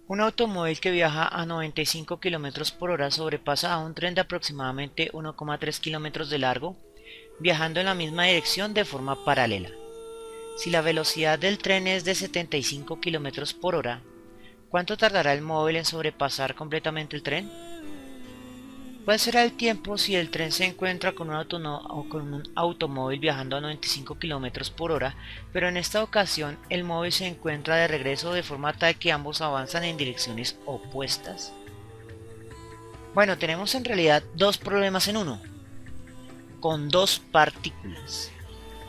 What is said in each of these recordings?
Un automóvil que viaja a 95 km por hora sobrepasa a un tren de aproximadamente 1,3 km de largo, viajando en la misma dirección de forma paralela. Si la velocidad del tren es de 75 km por hora, ¿cuánto tardará el móvil en sobrepasar completamente el tren? ¿Cuál será el tiempo si el tren se encuentra con un automóvil viajando a 95 km por hora, pero en esta ocasión el móvil se encuentra de regreso de forma tal que ambos avanzan en direcciones opuestas? Bueno, tenemos en realidad dos problemas en uno, con dos partículas.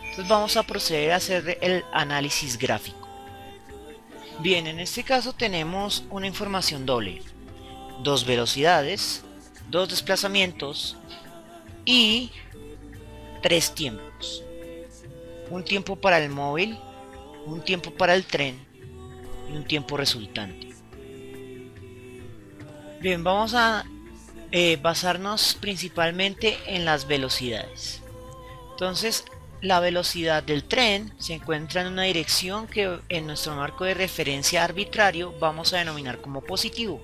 Entonces vamos a proceder a hacer el análisis gráfico. Bien, en este caso tenemos una información doble, dos velocidades, dos desplazamientos y tres tiempos. Un tiempo para el móvil, un tiempo para el tren y un tiempo resultante. Bien, vamos a basarnos principalmente en las velocidades. Entonces, la velocidad del tren se encuentra en una dirección que en nuestro marco de referencia arbitrario vamos a denominar como positivo.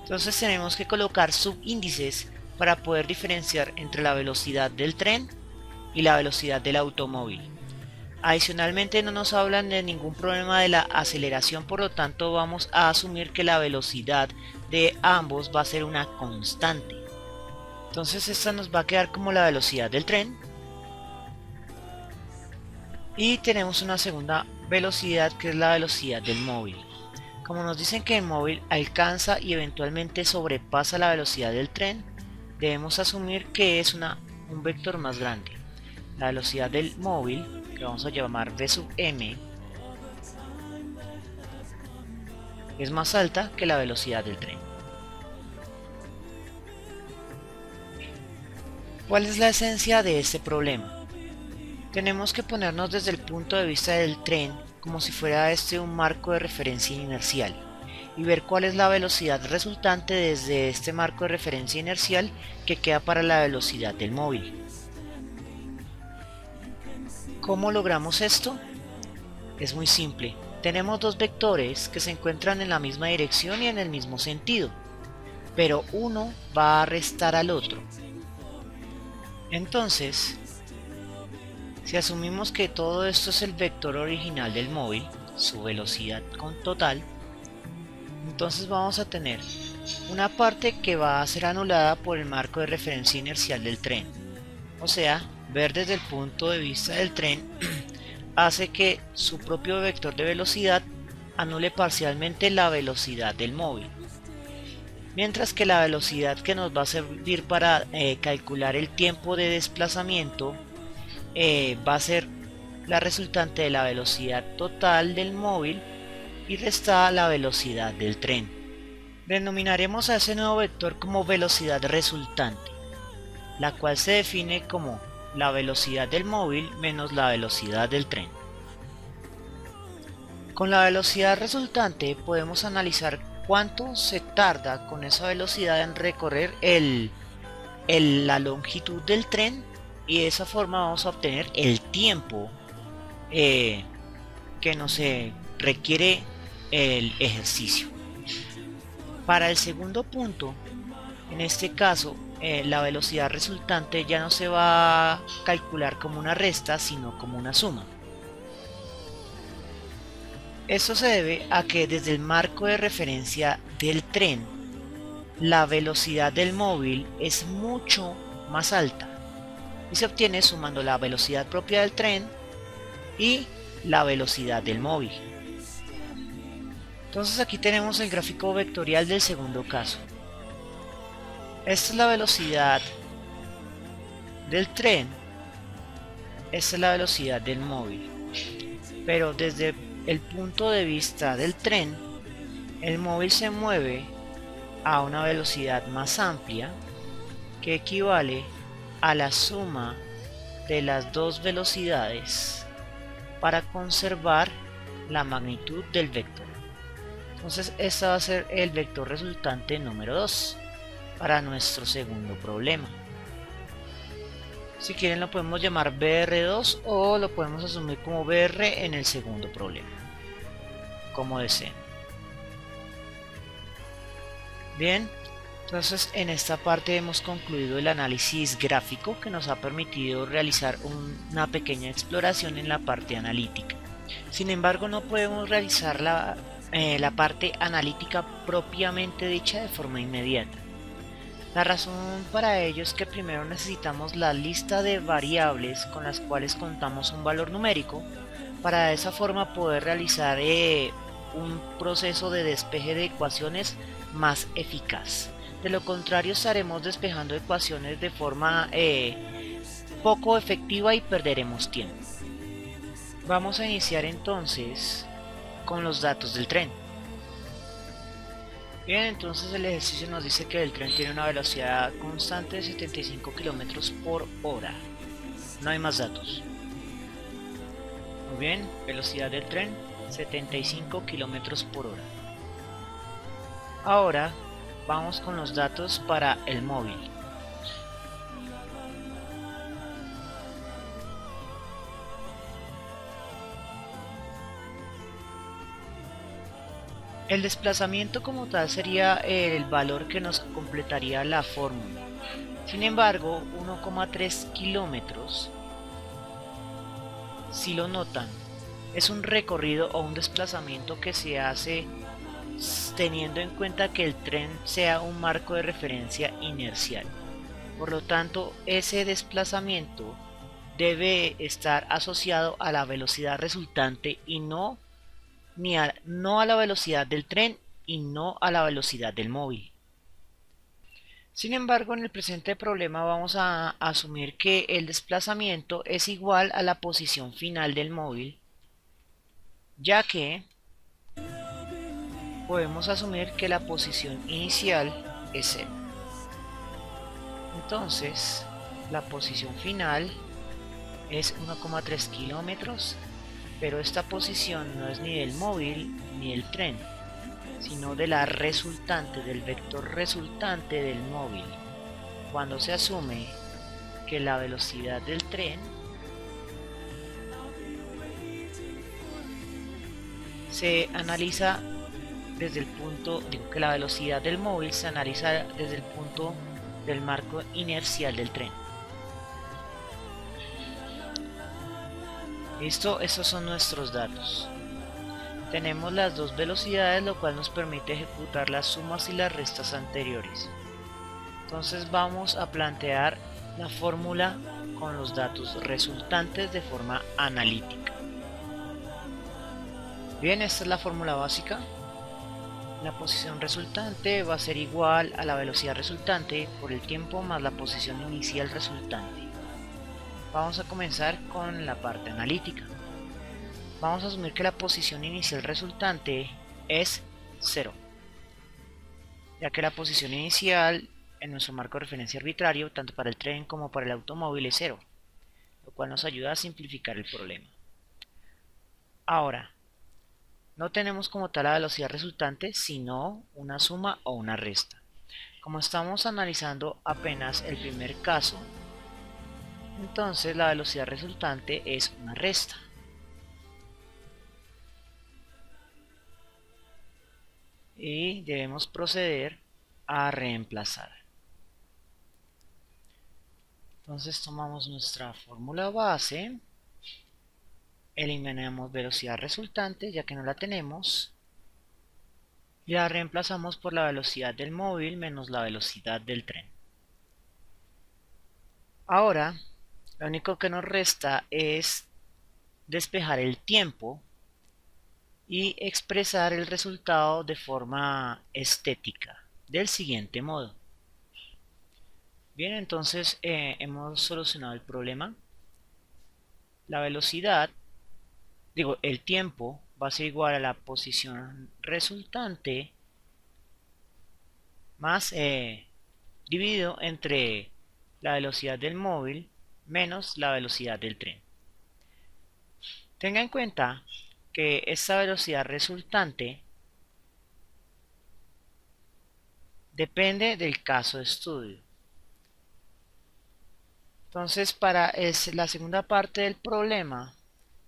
Entonces tenemos que colocar subíndices para poder diferenciar entre la velocidad del tren y la velocidad del automóvil. Adicionalmente no nos hablan de ningún problema de la aceleración, por lo tanto vamos a asumir que la velocidad de ambos va a ser una constante. Entonces esta nos va a quedar como la velocidad del tren. Y tenemos una segunda velocidad que es la velocidad del móvil. Como nos dicen que el móvil alcanza y eventualmente sobrepasa la velocidad del tren, debemos asumir que es un vector más grande. La velocidad del móvil, que vamos a llamar v sub m, es más alta que la velocidad del tren. ¿Cuál es la esencia de este problema? Tenemos que ponernos desde el punto de vista del tren como si fuera este un marco de referencia inercial y ver cuál es la velocidad resultante desde este marco de referencia inercial que queda para la velocidad del móvil. ¿Cómo logramos esto? Es muy simple. Tenemos dos vectores que se encuentran en la misma dirección y en el mismo sentido, pero uno va a restar al otro. Entonces, si asumimos que todo esto es el vector original del móvil, su velocidad total, entonces vamos a tener una parte que va a ser anulada por el marco de referencia inercial del tren. O sea, ver desde el punto de vista del tren hace que su propio vector de velocidad anule parcialmente la velocidad del móvil. Mientras que la velocidad que nos va a servir para calcular el tiempo de desplazamiento va a ser la resultante de la velocidad total del móvil y restada la velocidad del tren. Denominaremos a ese nuevo vector como velocidad resultante, la cual se define como la velocidad del móvil menos la velocidad del tren. Con la velocidad resultante podemos analizar cuánto se tarda con esa velocidad en recorrer la longitud del tren, y de esa forma vamos a obtener el tiempo que nos requiere el ejercicio. Para el segundo punto, en este caso la velocidad resultante ya no se va a calcular como una resta sino como una suma. Esto se debe a que desde el marco de referencia del tren la velocidad del móvil es mucho más alta y se obtiene sumando la velocidad propia del tren y la velocidad del móvil. Entonces aquí tenemos el gráfico vectorial del segundo caso. Esta es la velocidad del tren, esta es la velocidad del móvil, pero desde el punto de vista del tren, el móvil se mueve a una velocidad más amplia que equivale a la suma de las dos velocidades para conservar la magnitud del vector. Entonces este va a ser el vector resultante número 2 para nuestro segundo problema. Si quieren lo podemos llamar BR2 o lo podemos asumir como BR en el segundo problema, como deseen. Bien, entonces en esta parte hemos concluido el análisis gráfico que nos ha permitido realizar una pequeña exploración en la parte analítica. Sin embargo, no podemos realizar la parte analítica propiamente dicha de forma inmediata. La razón para ello es que primero necesitamos la lista de variables con las cuales contamos un valor numérico para de esa forma poder realizar un proceso de despeje de ecuaciones más eficaz. De lo contrario estaremos despejando ecuaciones de forma poco efectiva y perderemos tiempo. Vamos a iniciar entonces con los datos del tren. Bien, entonces el ejercicio nos dice que el tren tiene una velocidad constante de 75 km por hora. No hay más datos. Muy bien, velocidad del tren 75 km por hora. Ahora vamos con los datos para el móvil. El desplazamiento como tal sería el valor que nos completaría la fórmula. Sin embargo, 1,3 kilómetros, si lo notan, es un recorrido o un desplazamiento que se hace teniendo en cuenta que el tren sea un marco de referencia inercial. Por lo tanto, ese desplazamiento debe estar asociado a la velocidad resultante y no a la velocidad del tren y no a la velocidad del móvil. Sin embargo, en el presente problema vamos a asumir que el desplazamiento es igual a la posición final del móvil, ya que podemos asumir que la posición inicial es 0. Entonces, la posición final es 1,3 kilómetros, pero esta posición no es ni del móvil ni del tren, sino de la resultante, del vector resultante del móvil, cuando se asume que la velocidad del tren se analiza desde el punto, que la velocidad del móvil se analiza desde el punto del marco inercial del tren. Listo, estos son nuestros datos. Tenemos las dos velocidades, lo cual nos permite ejecutar las sumas y las restas anteriores. Entonces vamos a plantear la fórmula con los datos resultantes de forma analítica. Bien, esta es la fórmula básica. La posición resultante va a ser igual a la velocidad resultante por el tiempo más la posición inicial resultante. Vamos a comenzar con la parte analítica. Vamos a asumir que la posición inicial resultante es 0, ya que la posición inicial en nuestro marco de referencia arbitrario, tanto para el tren como para el automóvil, es 0, lo cual nos ayuda a simplificar el problema. Ahora, no tenemos como tal la velocidad resultante, sino una suma o una resta. Como estamos analizando apenas el primer caso, entonces la velocidad resultante es una resta. Y debemos proceder a reemplazar. Entonces tomamos nuestra fórmula base, eliminamos velocidad resultante ya que no la tenemos, y la reemplazamos por la velocidad del móvil menos la velocidad del tren. Ahora, lo único que nos resta es despejar el tiempo y expresar el resultado de forma estética, del siguiente modo. Bien, entonces hemos solucionado el problema. La velocidad, el tiempo va a ser igual a la posición resultante más dividido entre la velocidad del móvil menos la velocidad del tren. Tenga en cuenta que esta velocidad resultante depende del caso de estudio. Entonces, para la segunda parte del problema,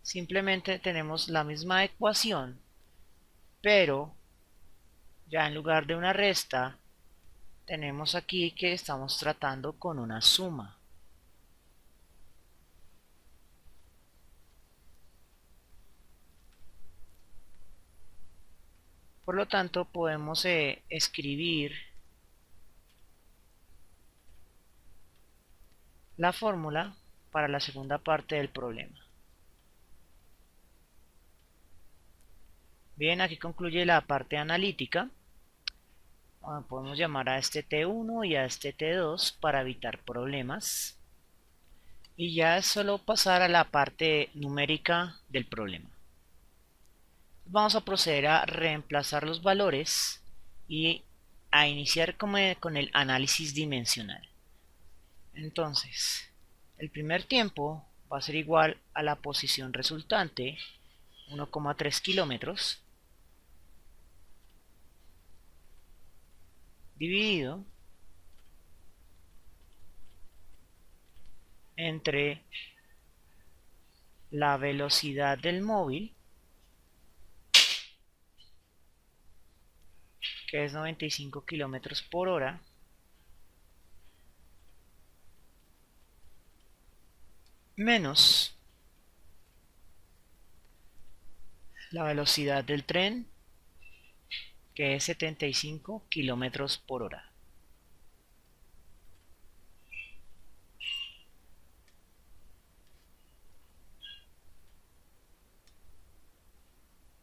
simplemente tenemos la misma ecuación, pero ya en lugar de una resta, tenemos aquí que estamos tratando con una suma. Por lo tanto, podemos escribir la fórmula para la segunda parte del problema. Bien, aquí concluye la parte analítica. Podemos llamar a este T1 y a este T2 para evitar problemas. Y ya es solo pasar a la parte numérica del problema. Vamos a proceder a reemplazar los valores y a iniciar con el análisis dimensional. Entonces, el primer tiempo va a ser igual a la posición resultante, 1,3 kilómetros, dividido entre la velocidad del móvil, que es 95 kilómetros por hora, menos la velocidad del tren, que es 75 kilómetros por hora.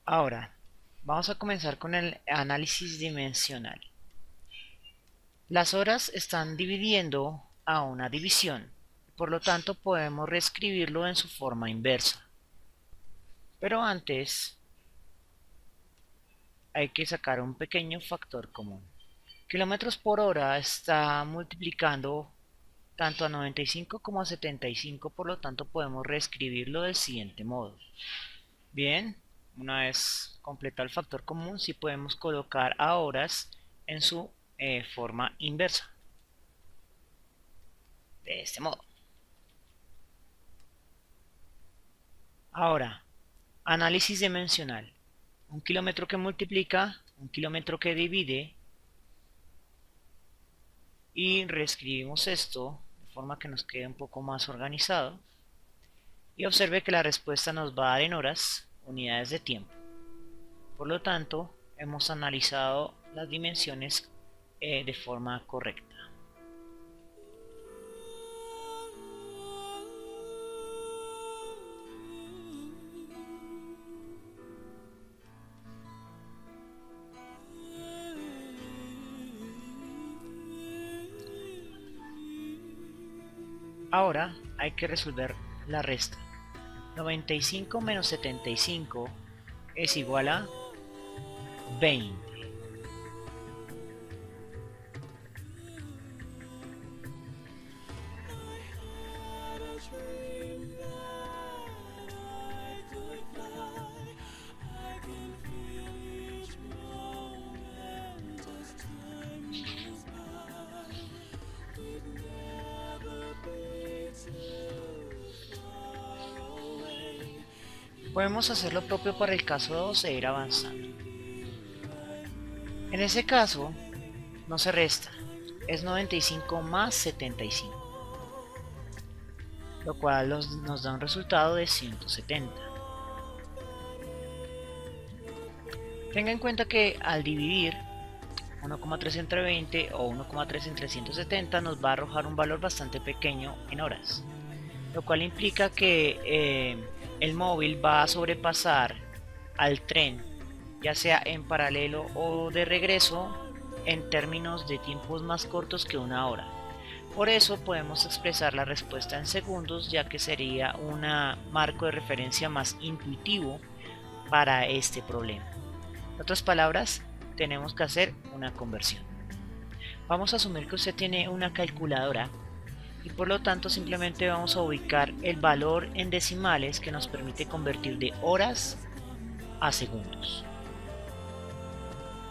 Ahora, vamos a comenzar con el análisis dimensional. Las horas están dividiendo a una división, por lo tanto podemos reescribirlo en su forma inversa. Pero antes hay que sacar un pequeño factor común. Kilómetros por hora está multiplicando tanto a 95 como a 75, por lo tanto podemos reescribirlo del siguiente modo. Bien, una vez completado el factor común, sí podemos colocar a horas en su forma inversa. De este modo. Ahora, análisis dimensional. Un kilómetro que multiplica, un kilómetro que divide. Y reescribimos esto de forma que nos quede un poco más organizado. Y observe que la respuesta nos va a dar en horas, unidades de tiempo. Por lo tanto, hemos analizado las dimensiones de forma correcta. Ahora hay que resolver la resta. 95 menos 75 es igual a 20. Podemos hacer lo propio para el caso 2 e ir avanzando. En ese caso, no se resta, es 95 más 75, lo cual nos da un resultado de 170. Tenga en cuenta que al dividir 1,3 entre 20 o 1,3 entre 170 nos va a arrojar un valor bastante pequeño en horas, lo cual implica que el móvil va a sobrepasar al tren, ya sea en paralelo o de regreso, en términos de tiempos más cortos que una hora. Por eso podemos expresar la respuesta en segundos, ya que sería un marco de referencia más intuitivo para este problema. En otras palabras, tenemos que hacer una conversión. Vamos a asumir que usted tiene una calculadora y por lo tanto simplemente vamos a ubicar el valor en decimales que nos permite convertir de horas a segundos.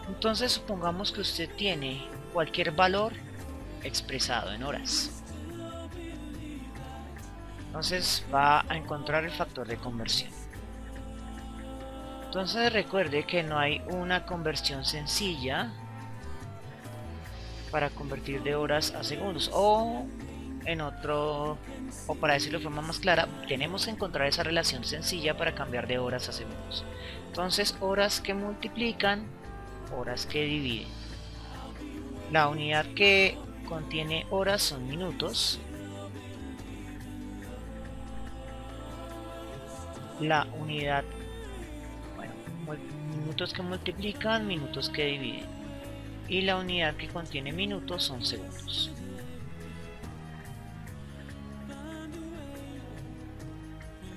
Entonces supongamos que usted tiene cualquier valor expresado en horas. Entonces va a encontrar el factor de conversión. Entonces recuerde que no hay una conversión sencilla para convertir de horas a segundos, o para decirlo de forma más clara, tenemos que encontrar esa relación sencilla para cambiar de horas a segundos. Entonces, horas que multiplican, horas que dividen. La unidad que contiene horas son minutos. La unidad, minutos que multiplican, minutos que dividen. Y la unidad que contiene minutos son segundos.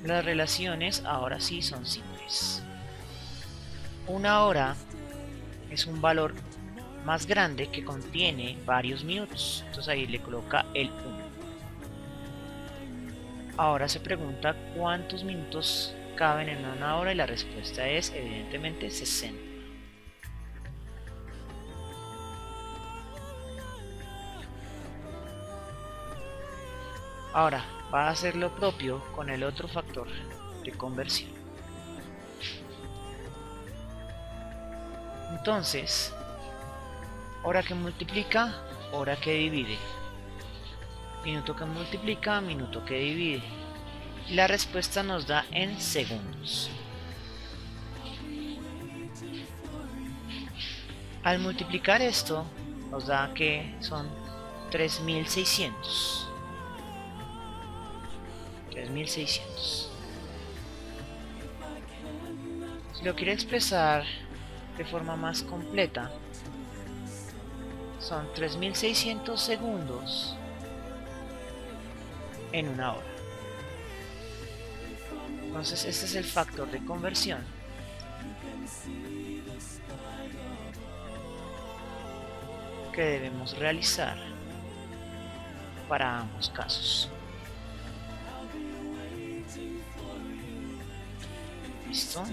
Las relaciones ahora sí son simples. Una hora es un valor más grande que contiene varios minutos. Entonces ahí le coloca el 1. Ahora se pregunta cuántos minutos caben en una hora y la respuesta es evidentemente 60. Ahora va a hacer lo propio con el otro factor de conversión. Entonces, hora que multiplica, hora que divide. Minuto que multiplica, minuto que divide. Y la respuesta nos da en segundos. Al multiplicar esto, nos da que son 3600. 3600. Si lo quiere expresar de forma más completa, son 3600 segundos en una hora. Entonces este es el factor de conversión que debemos realizar para ambos casos. ¿Listo?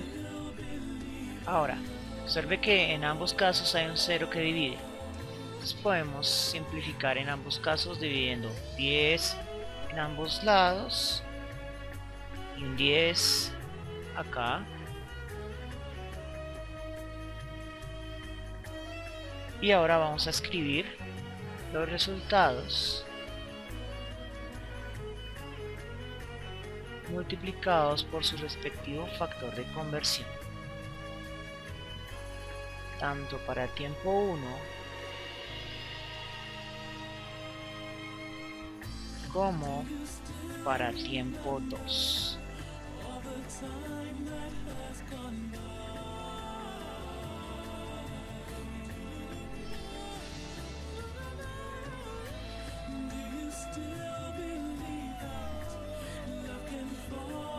Ahora, observe que en ambos casos hay un 0 que divide. Entonces podemos simplificar en ambos casos dividiendo 10 en ambos lados y un 10 acá. Y ahora vamos a escribir los resultados multiplicados por su respectivo factor de conversión, tanto para tiempo 1 como para tiempo 2.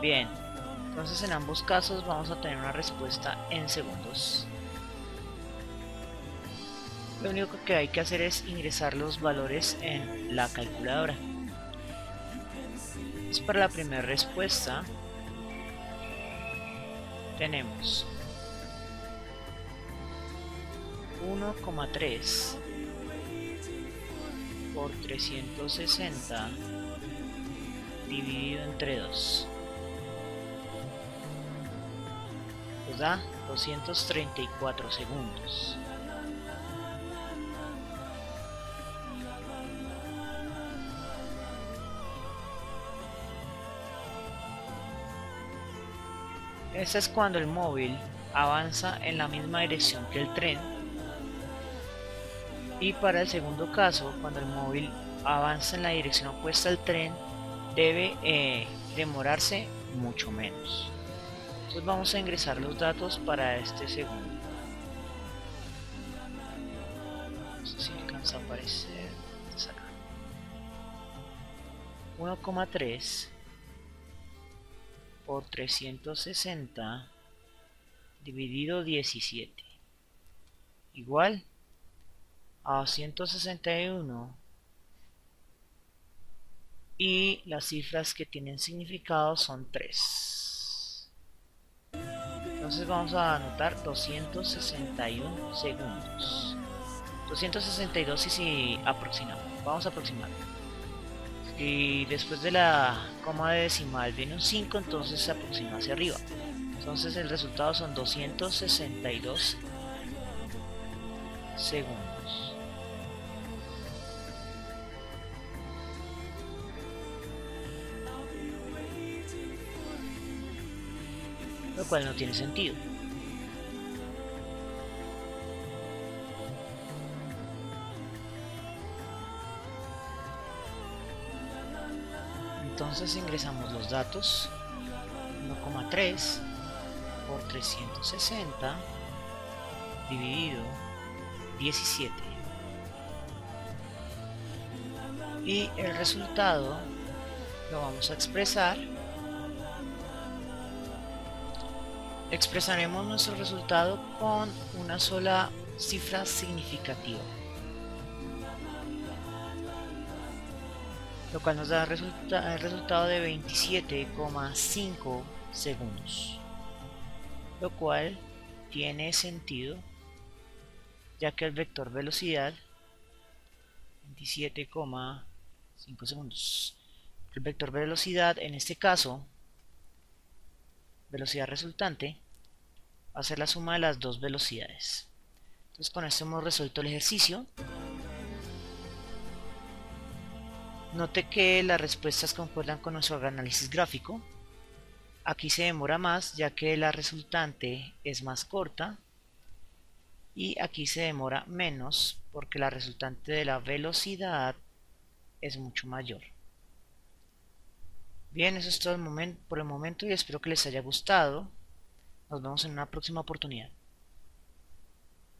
Bien, entonces en ambos casos vamos a tener una respuesta en segundos. Lo único que hay que hacer es ingresar los valores en la calculadora. Entonces, para la primera respuesta tenemos 1,3 por 360 dividido entre 2. Nos da 234 segundos. Este es cuando el móvil avanza en la misma dirección que el tren. Y para el segundo caso, cuando el móvil avanza en la dirección opuesta al tren, debe demorarse mucho menos. Entonces vamos a ingresar los datos para este segundo. No sé si alcanza a aparecer. Está acá. 1,3 por 360 dividido 17 igual a 161, y las cifras que tienen significado son 3. Entonces vamos a anotar 261 segundos. 262 si aproximamos. Vamos a aproximar. Y después de la coma de decimal viene un 5, entonces se aproxima hacia arriba. Entonces el resultado son 262 segundos. lo cual no tiene sentido. Entonces ingresamos los datos: 1,3 por 360 dividido 17, y el resultado lo vamos a expresar. Expresaremos nuestro resultado con una sola cifra significativa, lo cual nos da el resultado de 27,5 segundos, lo cual tiene sentido, ya que el vector velocidad 27,5 segundos, el vector velocidad en este caso, velocidad resultante, va a ser la suma de las dos velocidades. Entonces con esto hemos resuelto el ejercicio. Note que las respuestas concuerdan con nuestro análisis gráfico. Aquí se demora más, ya que la resultante es más corta, y aquí se demora menos porque la resultante de la velocidad es mucho mayor. Bien, eso es todo por el momento y espero que les haya gustado. Nos vemos en una próxima oportunidad.